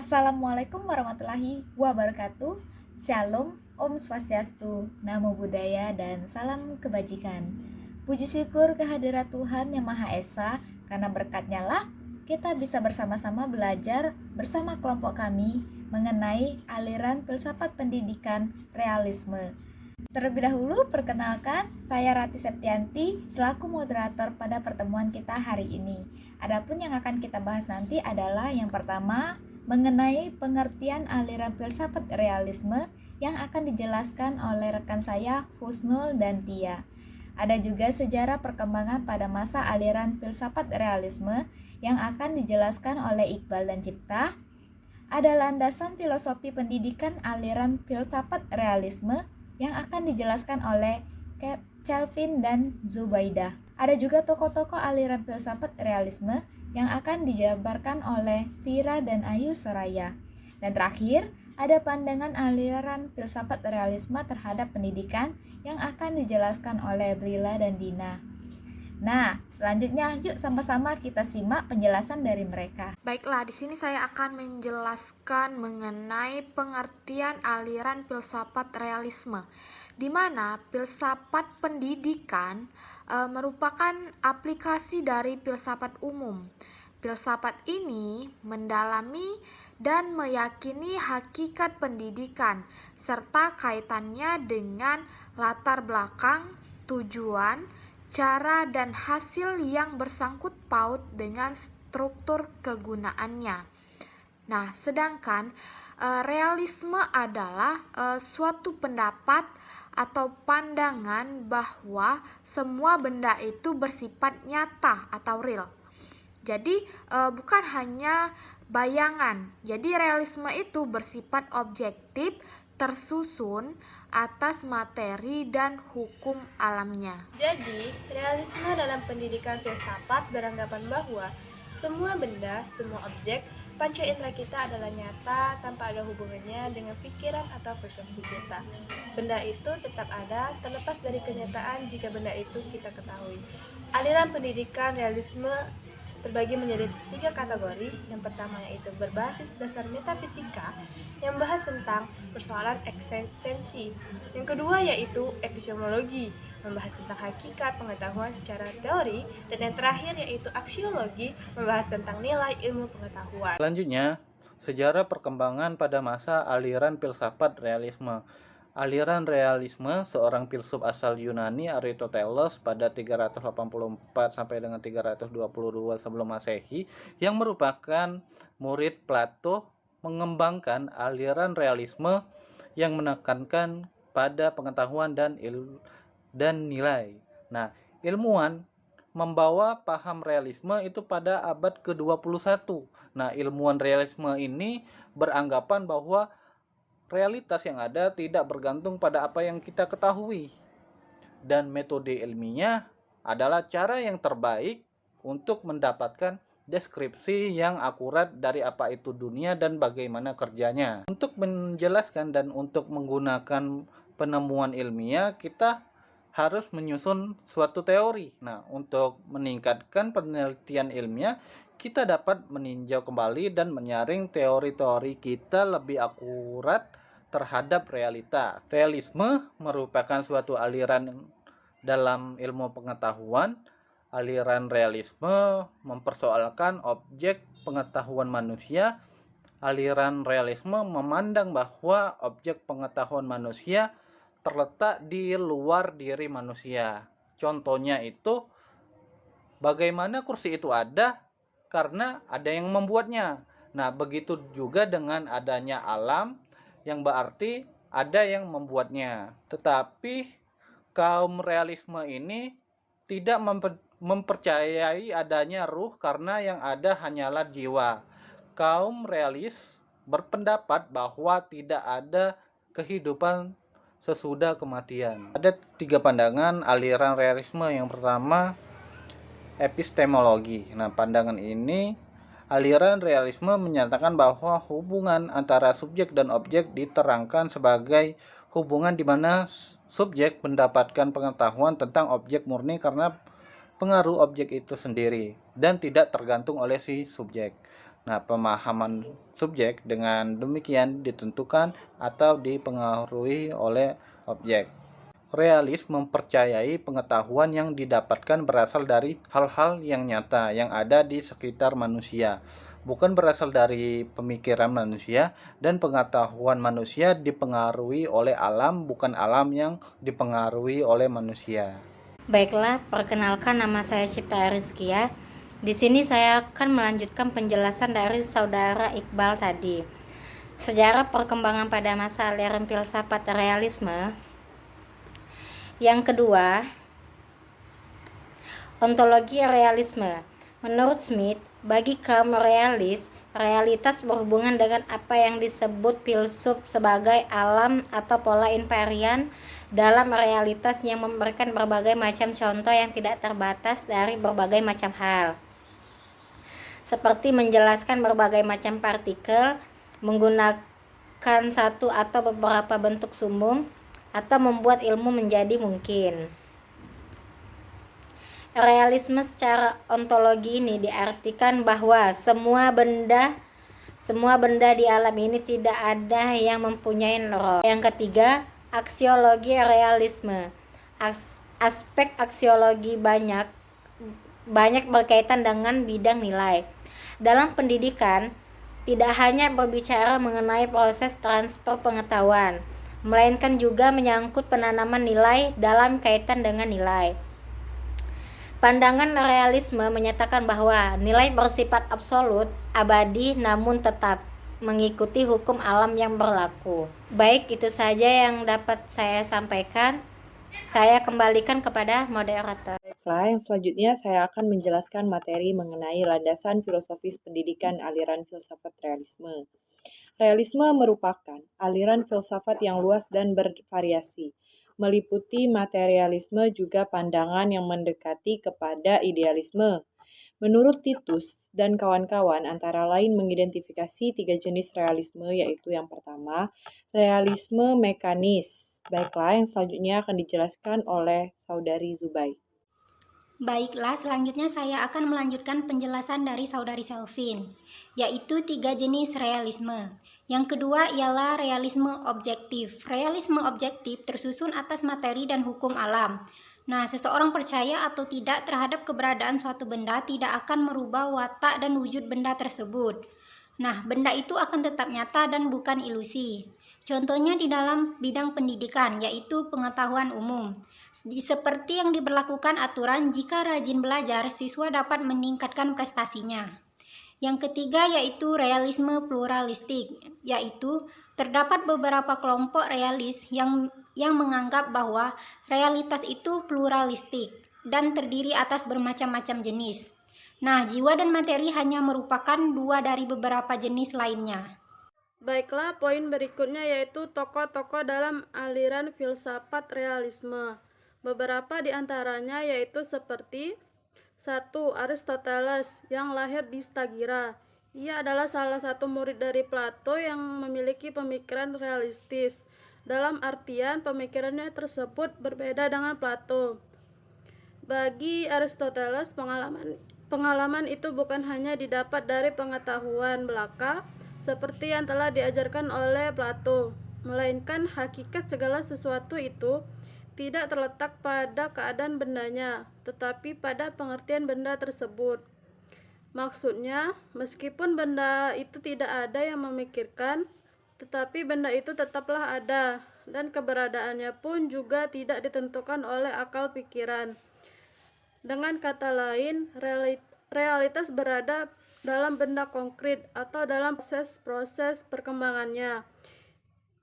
Assalamualaikum warahmatullahi wabarakatuh. Shalom, Om Swastiastu, Namo Buddhaya, dan salam kebajikan. Puji syukur kehadirat Tuhan Yang Maha Esa, karena berkatnya lah kita bisa bersama-sama belajar bersama kelompok kami mengenai aliran filsafat pendidikan realisme. Terlebih dahulu, perkenalkan, saya Rati Septianti selaku moderator pada pertemuan kita hari ini. Adapun yang akan kita bahas nanti adalah yang pertama, mengenai pengertian aliran filsafat realisme yang akan dijelaskan oleh rekan saya Husnul dan Tia. Ada juga sejarah perkembangan pada masa aliran filsafat realisme yang akan dijelaskan oleh Iqbal dan Cipta. Ada landasan filosofi pendidikan aliran filsafat realisme yang akan dijelaskan oleh Kelvin dan Zubaidah. Ada juga tokoh-tokoh aliran filsafat realisme yang akan dijabarkan oleh Vira dan Ayu Soraya. Dan terakhir, ada pandangan aliran filsafat realisme terhadap pendidikan yang akan dijelaskan oleh Brila dan Dina. Nah, selanjutnya yuk sama-sama kita simak penjelasan dari mereka. Baiklah, di sini saya akan menjelaskan mengenai pengertian aliran filsafat realisme, di mana filsafat pendidikan merupakan aplikasi dari filsafat umum. Filsafat ini mendalami dan meyakini hakikat pendidikan serta kaitannya dengan latar belakang, tujuan, cara dan hasil yang bersangkut paut dengan struktur kegunaannya. Nah, sedangkan realisme adalah suatu pendapat atau pandangan bahwa semua benda itu bersifat nyata atau real. Jadi bukan hanya bayangan. Jadi realisme itu bersifat objektif, tersusun atas materi dan hukum alamnya. Jadi, realisme dalam pendidikan filsafat beranggapan bahwa semua benda, semua objek, panca indera kita adalah nyata tanpa ada hubungannya dengan pikiran atau persepsi kita. Benda itu tetap ada terlepas dari kenyataan jika benda itu kita ketahui. Aliran pendidikan realisme terbagi menjadi 3 kategori. Yang pertama yaitu berbasis dasar metafisika yang membahas tentang persoalan eksistensi. Yang kedua yaitu epistemologi, membahas tentang hakikat pengetahuan secara teori. Dan yang terakhir yaitu aksiologi, membahas tentang nilai ilmu pengetahuan. Selanjutnya, sejarah perkembangan pada masa aliran filsafat realisme. Aliran realisme seorang filsuf asal Yunani, Aristoteles, pada 384 sampai dengan 322 sebelum Masehi, yang merupakan murid Plato, mengembangkan aliran realisme yang menekankan pada pengetahuan dan nilai. Nah, ilmuwan membawa paham realisme itu pada abad ke-21. Nah, ilmuwan realisme ini beranggapan bahwa realitas yang ada tidak bergantung pada apa yang kita ketahui. Dan metode ilmiah adalah cara yang terbaik untuk mendapatkan deskripsi yang akurat dari apa itu dunia dan bagaimana kerjanya. Untuk menjelaskan dan untuk menggunakan penemuan ilmiah, kita harus menyusun suatu teori. Nah, untuk meningkatkan penelitian ilmiah, kita dapat meninjau kembali dan menyaring teori-teori kita lebih akurat terhadap realita. Realisme merupakan suatu aliran dalam ilmu pengetahuan. Aliran realisme mempersoalkan objek pengetahuan manusia. Aliran realisme memandang bahwa objek pengetahuan manusia terletak di luar diri manusia. Contohnya itu, bagaimana kursi itu ada? Karena ada yang membuatnya. Nah, begitu juga dengan adanya alam, yang berarti ada yang membuatnya. Tetapi kaum realisme ini tidak mempercayai adanya ruh karena yang ada hanyalah jiwa. Kaum realis berpendapat bahwa tidak ada kehidupan sesudah kematian. Ada 3 pandangan aliran realisme. Yang pertama, epistemologi. Nah, pandangan ini, aliran realisme menyatakan bahwa hubungan antara subjek dan objek diterangkan sebagai hubungan di mana subjek mendapatkan pengetahuan tentang objek murni karena pengaruh objek itu sendiri dan tidak tergantung oleh si subjek. Nah, pemahaman subjek dengan demikian ditentukan atau dipengaruhi oleh objek. Realis mempercayai pengetahuan yang didapatkan berasal dari hal-hal yang nyata yang ada di sekitar manusia, bukan berasal dari pemikiran manusia, dan pengetahuan manusia dipengaruhi oleh alam, bukan alam yang dipengaruhi oleh manusia. Baiklah, perkenalkan nama saya Cipta Rizkia. Di sini saya akan melanjutkan penjelasan dari saudara Iqbal tadi. Sejarah perkembangan pada masa aliran filsafat realisme. Yang kedua, ontologi realisme. Menurut Smith, bagi kaum realis, realitas berhubungan dengan apa yang disebut filsuf sebagai alam atau pola invarian dalam realitas yang memberikan berbagai macam contoh yang tidak terbatas dari berbagai macam hal. Seperti menjelaskan berbagai macam partikel menggunakan satu atau beberapa bentuk sumbung atau membuat ilmu menjadi mungkin. Realisme secara ontologi ini diartikan bahwa semua benda di alam ini tidak ada yang mempunyai roh. Yang ketiga, aksiologi realisme. Aspek aksiologi banyak berkaitan dengan bidang nilai. Dalam pendidikan, tidak hanya berbicara mengenai proses transfer pengetahuan, melainkan juga menyangkut penanaman nilai dalam kaitan dengan nilai. Pandangan realisme menyatakan bahwa nilai bersifat absolut, abadi, namun tetap mengikuti hukum alam yang berlaku. Baik, itu saja yang dapat saya sampaikan. Saya kembalikan kepada moderator. Baiklah, yang selanjutnya saya akan menjelaskan materi mengenai landasan filosofis pendidikan aliran filsafat realisme. Realisme merupakan aliran filsafat yang luas dan bervariasi, meliputi materialisme juga pandangan yang mendekati kepada idealisme. Menurut Titus dan kawan-kawan, antara lain mengidentifikasi 3 jenis realisme, yaitu yang pertama, realisme mekanis. Baiklah, yang selanjutnya akan dijelaskan oleh Saudari Zubai. Baiklah, selanjutnya saya akan melanjutkan penjelasan dari Saudari Selvin, yaitu 3 jenis realisme. Yang kedua ialah realisme objektif. Realisme objektif tersusun atas materi dan hukum alam. Nah, seseorang percaya atau tidak terhadap keberadaan suatu benda tidak akan merubah watak dan wujud benda tersebut. Nah, benda itu akan tetap nyata dan bukan ilusi. Contohnya di dalam bidang pendidikan, yaitu pengetahuan umum. Seperti yang diberlakukan aturan, jika rajin belajar, siswa dapat meningkatkan prestasinya. Yang ketiga yaitu realisme pluralistik, yaitu terdapat beberapa kelompok realis yang menganggap bahwa realitas itu pluralistik dan terdiri atas bermacam-macam jenis. Nah, jiwa dan materi hanya merupakan 2 dari beberapa jenis lainnya. Baiklah, poin berikutnya yaitu tokoh-tokoh dalam aliran filsafat realisme. Beberapa di antaranya yaitu seperti 1. Aristoteles yang lahir di Stagira. Ia adalah salah satu murid dari Plato yang memiliki pemikiran realistis. Dalam artian pemikirannya tersebut berbeda dengan Plato. Bagi Aristoteles, pengalaman itu bukan hanya didapat dari pengetahuan belaka seperti yang telah diajarkan oleh Plato, melainkan hakikat segala sesuatu itu tidak terletak pada keadaan bendanya, tetapi pada pengertian benda tersebut. Maksudnya, meskipun benda itu tidak ada yang memikirkan, tetapi benda itu tetaplah ada, dan keberadaannya pun juga tidak ditentukan oleh akal pikiran. Dengan kata lain, realitas berada dalam benda konkret atau dalam proses perkembangannya.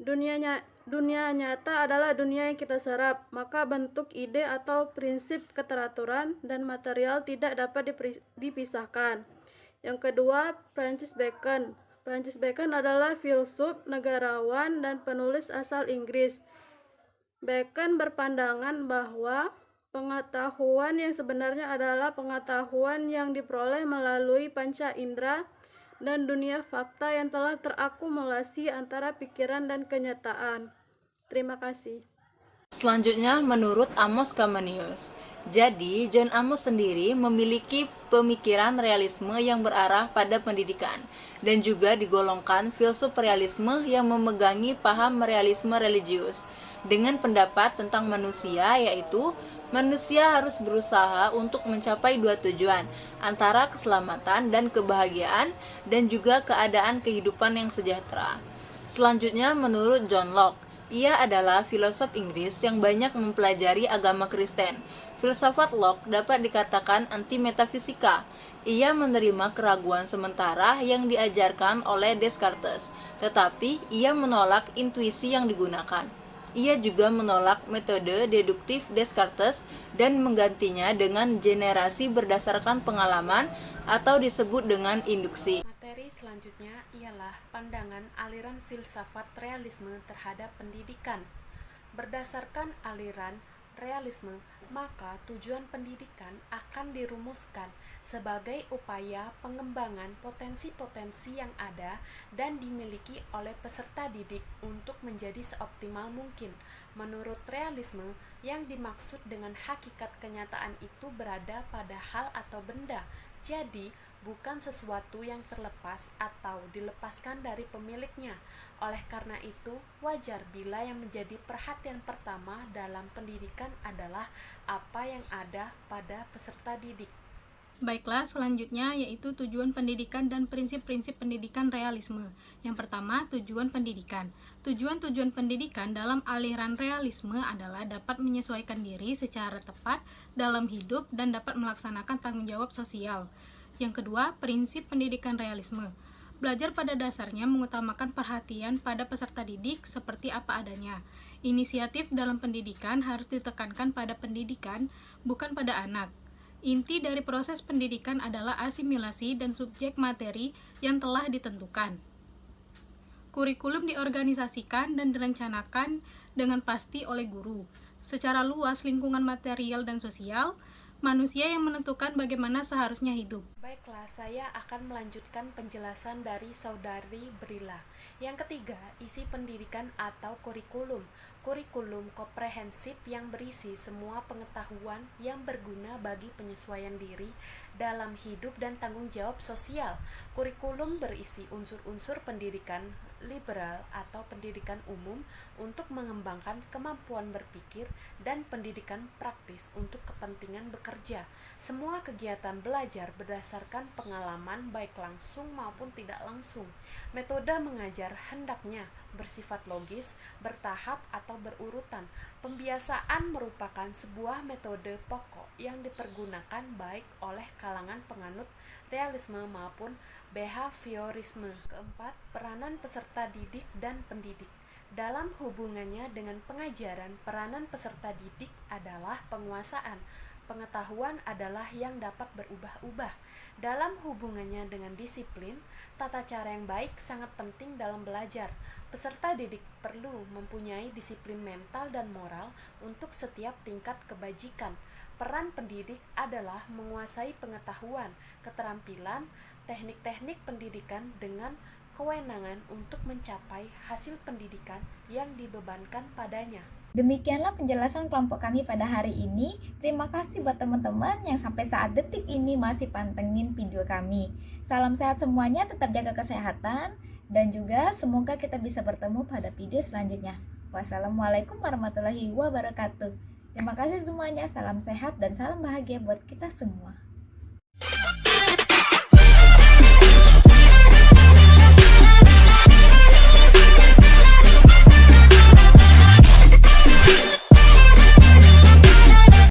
Dunia nyata adalah dunia yang kita serap, maka bentuk ide atau prinsip keteraturan dan material tidak dapat dipisahkan. Yang kedua, Francis Bacon. Francis Bacon adalah filsuf, negarawan, dan penulis asal Inggris. Bacon berpandangan bahwa pengetahuan yang sebenarnya adalah pengetahuan yang diperoleh melalui panca indera dan dunia fakta yang telah terakumulasi antara pikiran dan kenyataan. Terima kasih. Selanjutnya menurut Amos Comenius. Jadi, John Amos sendiri memiliki pemikiran realisme yang berarah pada pendidikan, dan juga digolongkan filsuf realisme yang memegangi paham realisme religius, dengan pendapat tentang manusia, yaitu manusia harus berusaha untuk mencapai dua tujuan, antara keselamatan dan kebahagiaan, dan juga keadaan kehidupan yang sejahtera. Selanjutnya, menurut John Locke, ia adalah filosof Inggris yang banyak mempelajari agama Kristen. Filsafat Locke dapat dikatakan anti-metafisika. Ia menerima keraguan sementara yang diajarkan oleh Descartes, tetapi ia menolak intuisi yang digunakan. Ia juga menolak metode deduktif Descartes dan menggantinya dengan generasi berdasarkan pengalaman atau disebut dengan induksi. Materi selanjutnya ialah pandangan aliran filsafat realisme terhadap pendidikan. Berdasarkan aliran realisme, maka tujuan pendidikan akan dirumuskan sebagai upaya pengembangan potensi-potensi yang ada dan dimiliki oleh peserta didik untuk menjadi seoptimal mungkin. Menurut realisme, yang dimaksud dengan hakikat kenyataan itu berada pada hal atau benda, jadi bukan sesuatu yang terlepas atau dilepaskan dari pemiliknya. Oleh karena itu, wajar bila yang menjadi perhatian pertama dalam pendidikan adalah apa yang ada pada peserta didik. Baiklah, selanjutnya yaitu tujuan pendidikan dan prinsip-prinsip pendidikan realisme. Yang pertama, tujuan pendidikan. Tujuan-tujuan pendidikan dalam aliran realisme adalah dapat menyesuaikan diri secara tepat dalam hidup dan dapat melaksanakan tanggung jawab sosial. Yang kedua, prinsip pendidikan realisme. Belajar pada dasarnya mengutamakan perhatian pada peserta didik seperti apa adanya. Inisiatif dalam pendidikan harus ditekankan pada pendidikan, bukan pada anak. Inti dari proses pendidikan adalah asimilasi dan subjek materi yang telah ditentukan. Kurikulum diorganisasikan dan direncanakan dengan pasti oleh guru. Secara luas lingkungan material dan sosial, manusia yang menentukan bagaimana seharusnya hidup. Baiklah, saya akan melanjutkan penjelasan dari Saudari Brila. Yang ketiga, isi pendidikan atau kurikulum. Kurikulum komprehensif yang berisi semua pengetahuan yang berguna bagi penyesuaian diri dalam hidup dan tanggung jawab sosial. Kurikulum berisi unsur-unsur pendidikan liberal atau pendidikan umum untuk mengembangkan kemampuan berpikir dan pendidikan praktis untuk kepentingan bekerja. Semua kegiatan belajar berdasarkan pengalaman baik langsung maupun tidak langsung. Metode mengajar hendaknya bersifat logis, bertahap atau berurutan. Pembiasaan merupakan sebuah metode pokok yang dipergunakan baik oleh kalangan penganut realisme maupun behaviorisme. Keempat, peranan peserta didik dan pendidik. Dalam hubungannya dengan pengajaran, peranan peserta didik adalah penguasaan. Pengetahuan adalah yang dapat berubah-ubah. Dalam hubungannya dengan disiplin, tata cara yang baik sangat penting dalam belajar. Peserta didik perlu mempunyai disiplin mental dan moral untuk setiap tingkat kebajikan. Peran pendidik adalah menguasai pengetahuan, keterampilan, teknik-teknik pendidikan dengan kewenangan untuk mencapai hasil pendidikan yang dibebankan padanya. Demikianlah penjelasan kelompok kami pada hari ini. Terima kasih buat teman-teman yang sampai saat detik ini masih pantengin video kami. Salam sehat semuanya, tetap jaga kesehatan, dan juga semoga kita bisa bertemu pada video selanjutnya. Wassalamualaikum warahmatullahi wabarakatuh. Terima kasih semuanya, salam sehat dan salam bahagia buat kita semua.